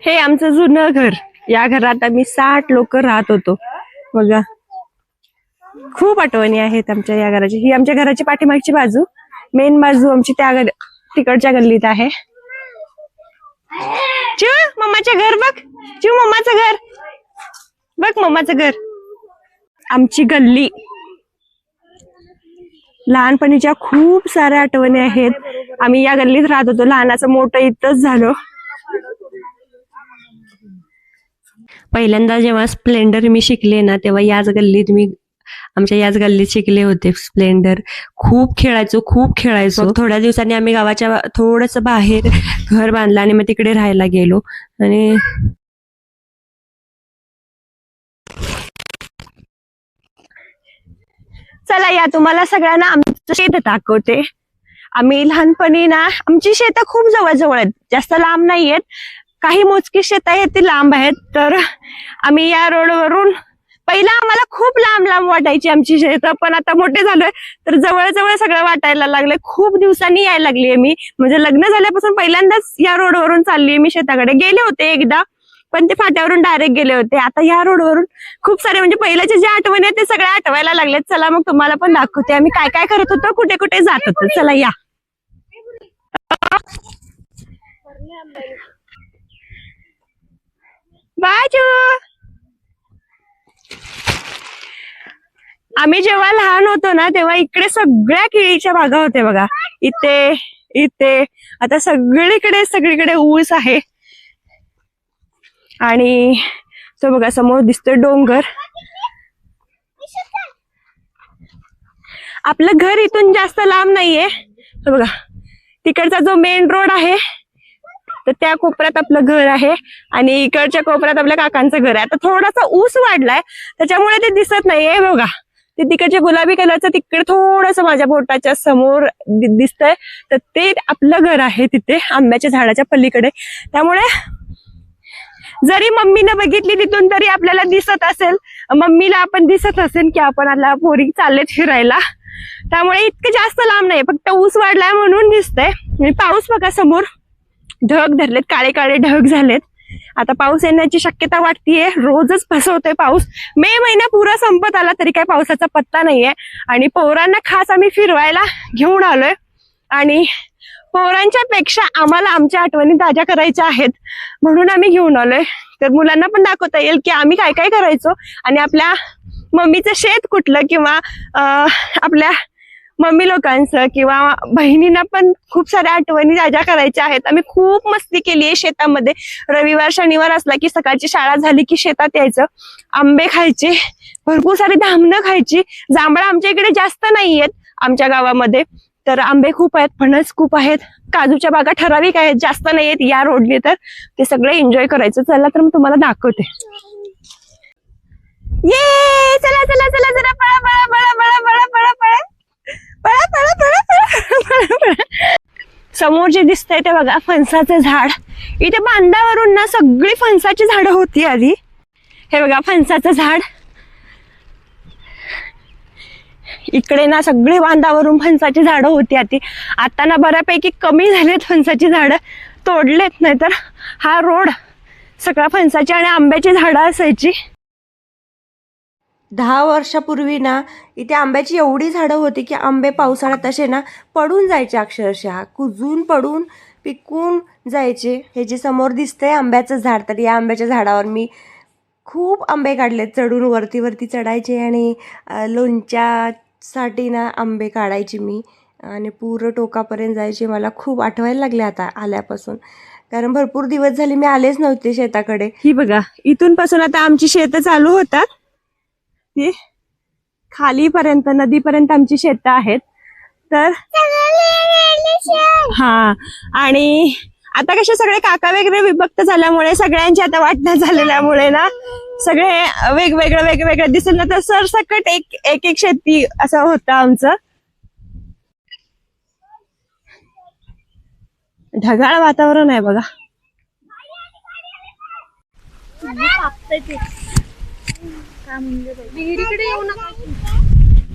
हे आमचं जुनं घर. या घरात आम्ही 60 लोक राहत होतो. बघा, खूप आठवणी आहेत आमच्या या घराची. ही आमच्या घराची पाठीमागची बाजू, मेन बाजू आमची त्या तिकडच्या गल्लीत आहे. चिव मम्माचं घर बघ, चिव मम्माचं घर बघ, मम्माचं घर. आमची गल्ली, लहानपणीच्या खूप साऱ्या आठवणी आहेत. आम्ही या गल्लीत राहत होतो, लहानाचं मोठं इथंच झालो. पहिल्यांदा जेव्हा स्प्लेंडर मी शिकले ना, तेव्हा आमच्या याच गल्लीत शिकले होते स्प्लेंडर. खूप खेळायचो. थोड्या दिवसांनी आम्ही गावाच्या थोडस बाहेर घर बांधलं आणि मग तिकडे राहायला गेलो. आणि चला या तुम्हाला सगळ्यांना आमचं शेत दाखवते. आम्ही लहानपणी ना, आमची शेतं खूप जवळ आहेत, जास्त लांब नाही आहेत. काही मोजकी शेत आहेत ती लांब आहेत. तर आम्ही या रोडवरून, पहिला आम्हाला खूप लांब वाटायची आमची शेतं, पण आता मोठे झालोय तर जवळ सगळं वाटायला लागलंय. खूप दिवसांनी यायला लागलीये मी, म्हणजे लग्न झाल्यापासून पहिल्यांदाच या रोडवरून चाललीये मी शेताकडे. गेले होते एकदा, पण ते फाट्यावरून डायरेक्ट गेले होते. आता या रोडवरून खूप सारे, म्हणजे पहिल्याच्या ज्या आठवणी आहेत ते सगळ्या आठवायला लागलेत. चला मग तुम्हाला पण दाखवते आम्ही काय काय करत होतो, कुठे कुठे जात होतो. चला या. बाजू, आम्ही जेव्हा लहान होतो ना, तेव्हा इकडे सगळ्या केळीच्या बागा होत्या बघा. इथे आता सगळीकडे ऊस आहे. आणि तो बघा समोर दिसतोय डोंगर. आपलं घर इथून जास्त लांब नाहीये. बघा तिकडचा जो मेन रोड आहे तर त्या कोपऱ्यात आपलं घर आहे आणि इकडच्या कोपऱ्यात आपल्या काकांचं घर आहे. आता थोडासा ऊस वाढलाय त्याच्यामुळे ते दिसत नाहीये. बघा ते तिकडचे गुलाबी कलरचं तिकडे थोडस माझ्या बोटाच्या समोर दिसतंय, तर ते आपलं घर आहे तिथे आंब्याच्या झाडाच्या पलीकडे. त्यामुळे जरी मम्मीनं बघितली तिथून तरी आपल्याला दिसत असेल, मम्मीला आपण दिसत असेल की आपण आता पोरी चाललेत फिरायला. त्यामुळे इतकं जास्त लांब नाही, फक्त ऊस वाढलाय म्हणून दिसतंय. आणि पाऊस बघा समोर ढग धरलेत, काळे ढग झालेत. आता पाऊस येण्याची शक्यता वाटतीये. रोजच फसवतोय पाऊस. मे महिना पुरा संपत आला तरी काही पावसाचा पत्ता नाहीये. आणि पोरांना खास आम्ही फिरवायला घेऊन आलोय आणि पोरांच्या पेक्षा आम्हाला आमच्या आठवणी ताज्या करायच्या आहेत म्हणून आम्ही घेऊन आलोय. तर मुलांना पण दाखवता येईल की आम्ही काय काय करायचो आणि आपल्या मम्मीचं शेत कुठलं, किंवा आपल्या मम्मी लोकांचं किंवा बहिणींना पण खूप साऱ्या आठवणी ताज्या करायच्या आहेत. आम्ही खूप मस्ती केली आहे शेतामध्ये. रविवार शनिवार असला की सकाळची शाळा झाली की शेतात यायचं, आंबे खायचे, भरपूर सारी धामणं खायची. जांभळं आमच्या इकडे जास्त नाहीयेत आमच्या गावामध्ये, तर आंबे खूप आहेत, फणस खूप आहेत, काजूच्या बागा ठराविक आहेत, जास्त नाहीयेत या रोडने. तर ते सगळे एन्जॉय करायचं. चला तर मग तुम्हाला दाखवते. ये चला चला चला चला, पळा पळा पळा पळा पळा पळा पळा पळा पळा पळा पळा. समोर जे दिसतंय ते बघा फणसाचं झाड. इथे बांधावरून ना सगळी फणसाची झाडं होती आधी. हे बघा फणसाचं झाड. इकडे ना सगळे बांधावरून फणसाची झाडं होती आधी. आता ना बऱ्यापैकी कमी झालेत फणसाची झाडं, तोडलेत. नाहीतर हा रोड सगळा फणसाची आणि आंब्याची झाडं असायची. 10 वर्षापूर्वी ना इथे आंब्याची एवढी झाडं होती की आंबे पावसाळ्यात असे ना पडून जायचे, अक्षरशः कुजून पडून पिकून जायचे. हे जे समोर दिसतंय आंब्याचं झाड, तर या आंब्याच्या झाडावर मी खूप आंबे काढले. चढून वरती चढायचे आणि लोणच्यासाठी ना आंबे काढायचे मी आणि पूर्ण टोकापर्यंत जायचे. मला खूप आठवायला लागले आता आल्यापासून, कारण भरपूर दिवस झाले मी आलेच नव्हते शेताकडे. ही बघा इथून पासून आता आमची शेतं चालू होतात, ती खालीपर्यंत नदीपर्यंत आमची शेतं आहेत. तर हा, आणि आता कसे सगळे काका वगैरे विभक्त झाल्यामुळे सगळ्यांची आता वाटण्या झालेल्यामुळे ना सगळे वेगवेगळं दिसेल ना, तर सरसकट एक शेती असं होतं आमचं. ढगाळ वातावरण आहे बघा.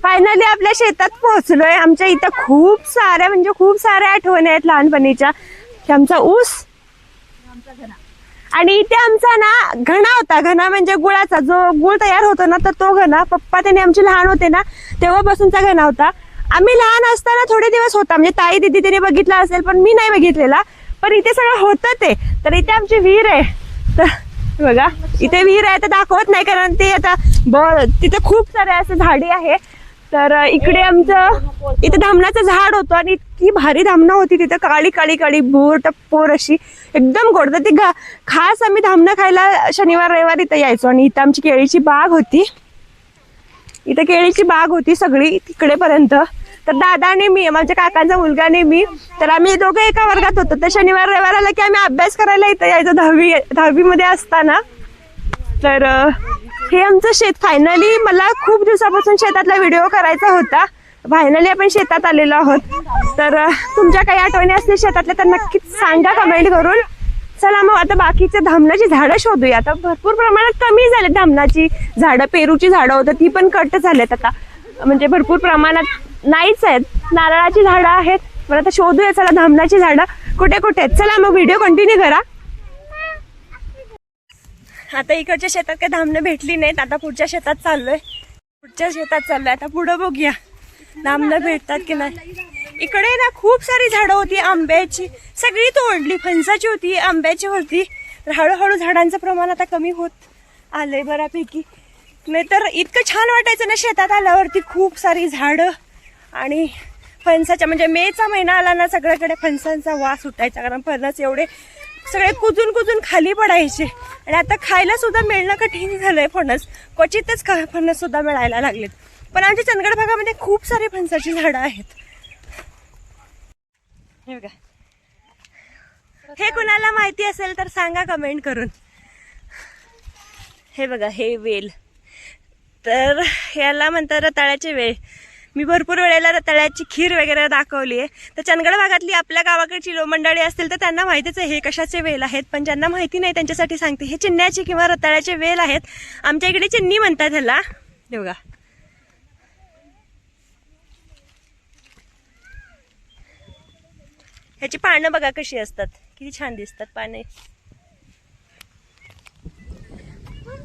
फायनली आपल्या शेतात पोहोचलोय. आमच्या इथं खूप साऱ्या आठवणी आहेत लहानपणीच्या. आमचा ऊस आणि इथे आमचा ना घणा होता. घणा म्हणजे गुळाचा, जो गुळ तयार होतो ना, तर तो घणा पप्पा त्याने आमचे लहान होते ना तेव्हापासूनचा घणा होता. आम्ही लहान असताना थोडे दिवस होता, म्हणजे ताई दिदी त्याने बघितला असेल पण मी नाही बघितलेला. पण इथे सगळं होतं ते. तर इथे आमची विहीर आहे. तर बघा इथे विहीर आहे तर दाखवत नाही, कारण ते आता तिथे खूप सारे असे झाडी आहे. तर इकडे आमचं इथे धामणाचं झाड होतं आणि इतकी भारी धामणं होती तिथे, काळी काळी काळी बोर टप्पोर अशी एकदम गोड. तर ती खास आम्ही धामणं खायला शनिवार रविवार इथं यायचो. आणि इथं आमची केळीची बाग होती. इथं केळीची बाग होती सगळी तिकडेपर्यंत. तर दादा आणि मी, माझ्या काकांचा मुलगा आणि मी, तर आम्ही दोघे एका वर्गात होतो. तर शनिवार रविवार आला की आम्ही अभ्यास करायला इथं यायचो 10वी मध्ये असताना. तर हे आमचं शेत. फायनली मला खूप दिवसापासून शेतातला व्हिडिओ करायचा होता. फायनली आपण शेतात आलेलो आहोत. तर तुमच्या काही आठवणी असतील शेतातल्या तर नक्कीच सांगा कमेंट करून. चला मग आता बाकीचे धामणाची झाडं शोधूया. आता भरपूर प्रमाणात कमी झाले धामणाची झाडं. पेरूची झाडं होतं ती पण कट झालेत आता, म्हणजे भरपूर प्रमाणात नाहीच आहेत. नारळाची झाडं आहेत. पण आता शोधूया चला धामणाची झाडं कुठे कुठे आहेत. चला मग व्हिडिओ कंटिन्यू करा. आता इकडच्या शेतात काही धामणं भेटली नाहीत. आता पुढच्या शेतात चाललोय. आता पुढं बघूया धामणं भेटतात की नाही. इकडे ना खूप सारी झाडं होती आंब्याची, सगळी तोडली. फणसाची होती, आंब्याची होती. तर हळूहळू झाडांचं प्रमाण आता कमी होत आलंय बऱ्यापैकी. नाहीतर इतकं छान वाटायचं ना शेतात आल्यावरती, खूप सारी झाडं. आणि फणसाच्या म्हणजे मेचा महिना आला ना सगळ्याकडे फणसांचा वास उठायचा, कारण फणस एवढे सगळे कुजून कुजून खाली पडायचे. आणि आता खायला सुद्धा मिळणं कठीण झालंय फणस. क्वचितच फणस सुद्धा मिळायला लागलेत. पण आमच्या चंदगड भागामध्ये खूप सारे फणसाची झाडं आहेत. हे बघा, हे कुणाला माहिती असेल तर सांगा कमेंट करून. हे बघा, हे वेल, तर याला म्हणतात रताळ्याचे वेल. मी भरपूर वेळेला रताळ्याची खीर वगैरे दाखवली आहे. तर चंदगड भागातली आपल्या गावाकडची मंडळी असतील तर त्यांना माहितीच आहे हे कशाचे वेल आहेत. पण ज्यांना माहिती नाही त्यांच्यासाठी सांगते. हे चिन्याची किंवा रताळ्याचे वेल आहेत. आमच्या इकडे चिन्नी म्हणतात ह्याला. हे बघा, ह्याची पानं बघा कशी असतात, किती छान दिसतात पाने.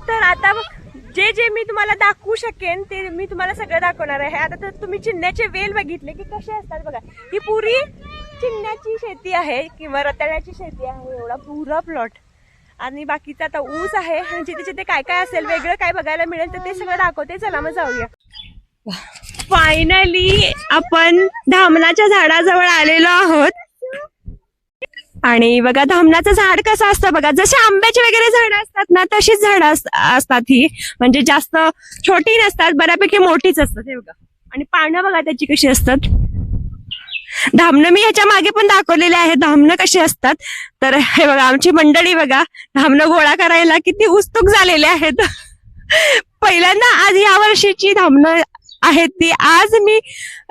तर आता जे जे मी तुम्हाला दाखवू शकेन ते मी तुम्हाला सगळं दाखवणार आहे. आता तर तुम्ही चिन्याचे वेल बघितले की कसे असतात बघा. ही पुरी चिन्याची शेती आहे किंवा रताळ्याची शेती आहे, एवढा पुरा प्लॉट. आणि बाकीचा आता ऊस आहे. आणि जिथे जिथे काय काय असेल वेगळं काय बघायला मिळेल तर ते सगळं दाखवते. चला मग जाऊया. फायनली आपण धामणाच्या झाडाजवळ आलेलो आहोत. आणि बघा धामणाचं झाड कसं असतं बघा, जसे आंब्याचे वगैरे झाडं असतात ना तशीच झाडं असतात ही. म्हणजे जास्त छोटी नसतात, बऱ्यापैकी मोठीच असतात. हे बघा, आणि पानं बघा त्याची कशी असतात. धामणं मी ह्याच्या मागे पण दाखवलेले आहे धामणं कशी असतात. तर हे बघा आमची मंडळी बघा धामणं गोळा करायला किती उत्सुक झालेले आहेत. पहिल्यांदा आज या वर्षीची धामणं आहेत ती आज मी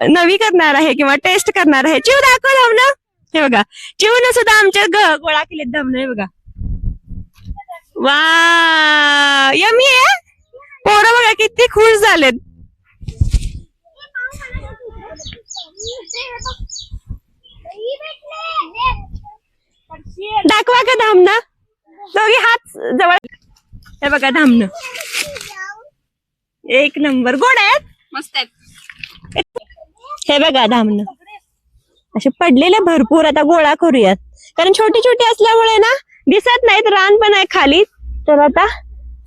नवी करणार आहे किंवा टेस्ट करणार आहे. चिव दाखव धामणं. हे बघा, चिवनं सुद्धा आमच्या गोळा केलेत धामणं. हे बघा, वा यम्मी आहे. पोरं बघा किती खुश झालेत. दाखवा का धामणं, दोघे हात जवळ. हे बघा धामणं एक नंबर गोड आहेत, मस्त आहेत. हे बघा धामणं असे पडलेले भरपूर. आता गोळा करूयात, कारण छोटी छोटी असल्यामुळे ना दिसत नाहीत. रान पण आहे खाली. तर आता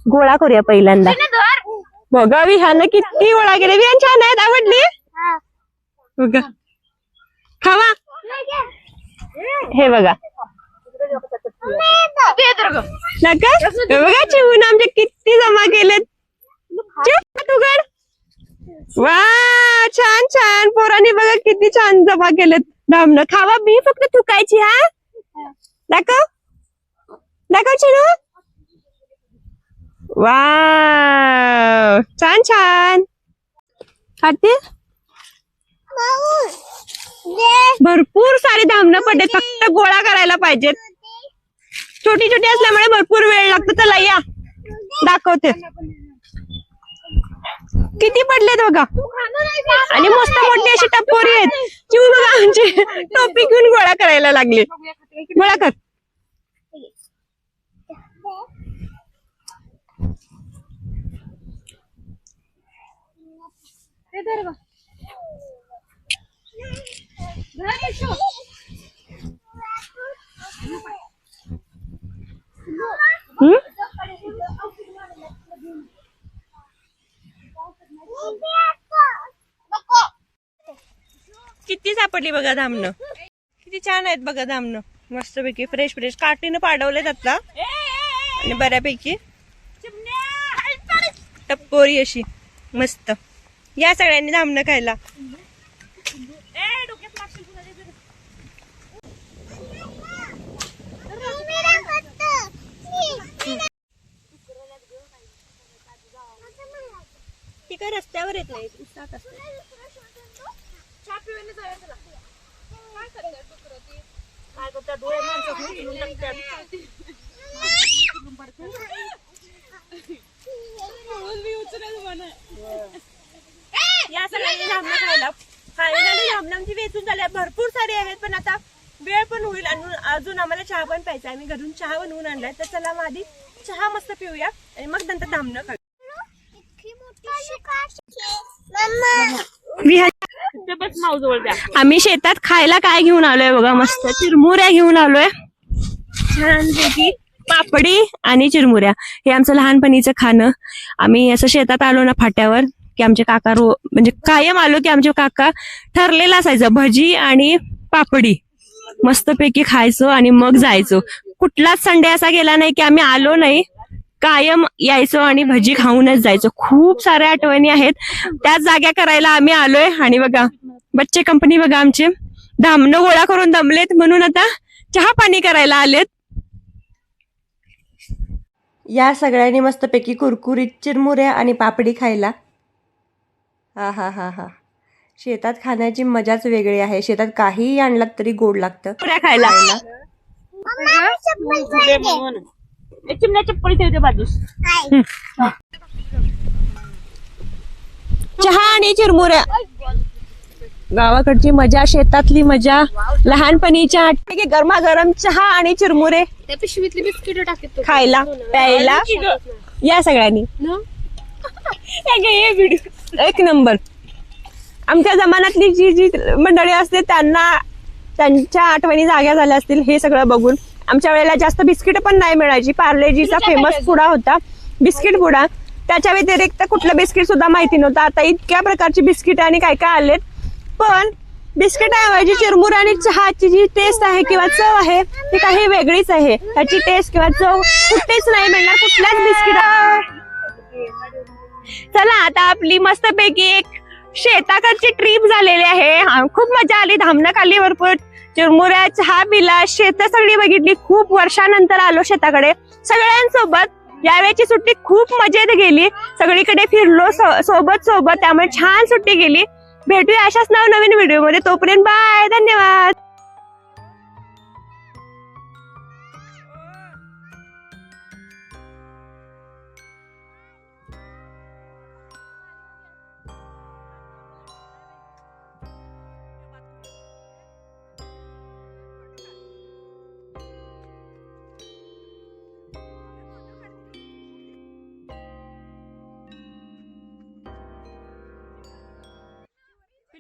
गोळा करूया पहिल्यांदा. बघा विहान किती गोळा केले. विहान छान आहेत, आवडली बघा. खावा. हे बघा नका. बघा चिवून आमचे किती जमा केलेत. तुगड वा छान छान. पोरांनी बघा किती छान जमा केलेत धामणं. खावा, मी फक्त थुकायची. हा दाखव दाखव चिनू. वा छान छान. खाते भरपूर सारी धामणं पडलेत, फक्त गोळा करायला पाहिजेत. छोटी छोटी असल्यामुळे भरपूर वेळ लागतो. चला या दाखवते किती पडलेत बघा. आणि मस्त मोठी अशी टपोरी आहेत. चिव बघा आमची टोपी घेऊन गोळा करायला लागले. गोळा कर. किती सापडली बघा धामणं, किती छान आहेत बघा धामणं, मस्तपैकी फ्रेश फ्रेश काठीनं पाडवलेत आता आणि बऱ्यापैकी टप्पोरी अशी मस्त. या सगळ्यांनी धामणं खायला. ती काय रस्त्यावर येत नाही, या सगळ्यांनी धामणं खायला. फायनली धामणांची वेचून झाल्या, भरपूर सारे आहेत, पण आता वेळ पण होईल आणि अजून आम्हाला चहा पण प्यायचा. आम्ही घरून चहा बनवून आणलाय, तर चला मग आधी चहा मस्त पिऊया आणि मग नंतर धामणं खाऊ. आम्ही शेतात खायला काय घेऊन आलोय बघा, मस्त चिरमुऱ्या घेऊन आलोय छानपैकी. पापडी आणि चिरमुऱ्या हे आमचं लहानपणीचं खाणं. आम्ही असं शेतात आलो ना फाट्यावर की आमचे काका म्हणजे कायम आलो की आमचे काका ठरलेलं असायचं भजी आणि पापडी मस्तपैकी खायचो आणि मग जायचो. कुठलाच संडे असा गेला नाही की आम्ही आलो नाही, कायम यायचो आणि भजी खाऊनच जायचो. खूप साऱ्या आठवणी आहेत, त्याच जाग्या करायला आम्ही आलोय. आणि बघा बच्चे कंपनी बघा आमचे धामणं गोळा करून दमलेत म्हणून आता चहा पाणी करायला आलेत. या सगळ्यांनी मस्तपैकी कुरकुरीत चिरमुऱ्या आणि पापडी खायला. हा हा हा हा, शेतात खाण्याची मजाच वेगळी आहे. शेतात काहीही आणलात तरी गोड लागतं पुऱ्या खायला. चिमण्या चप्पल ठेवते बाजूस. चहा आणि चिरमुऱ्या, गावाकडची मजा, शेतातली मजा, लहानपणीच्या आठवणी. गरमागरम चहा आणि चिरमुरे पिशवीतली बिस्किट टाकत खायला प्यायला या सगळ्यांनी. एक नंबर. आमच्या जमान्यातली जी मंडळी असते त्यांना त्यांच्या आठवणी जाग्या झाल्या असतील हे सगळं बघून. आमच्या वेळेला जास्त बिस्किट पण नाही मिळायची. पार्लेजीचा फेमस पुडा होता, बिस्किट पुडा. त्याच्या व्यतिरिक्त कुठलं बिस्किट सुद्धा माहिती नव्हतं. आता इतक्या प्रकारची बिस्किट आणि काय काय आलेत, पण बिस्किटाऐवजी चिरमुरा आणि चहाची जी टेस्ट आहे किंवा चव आहे ती काही वेगळीच आहे. त्याची टेस्ट किंवा चव कुठेच नाही मिळणार कुठल्याच बिस्किट. चला आता आपली मस्तपैकी एक शेताकडची ट्रिप झालेली आहे. खूप मजा आली, धामणं खाल्ली, भरपूर चिरमुऱ्या, चहा पिला, शेत सगळी बघितली. खूप वर्षानंतर आलो शेताकडे सगळ्यांसोबत. यावेळेची सुट्टी खूप मजेत गेली, सगळीकडे फिरलो सोबत. त्यामुळे छान सुट्टी गेली. भेटूया अशाच नवनवीन व्हिडिओ मध्ये. तोपर्यंत बाय, धन्यवाद.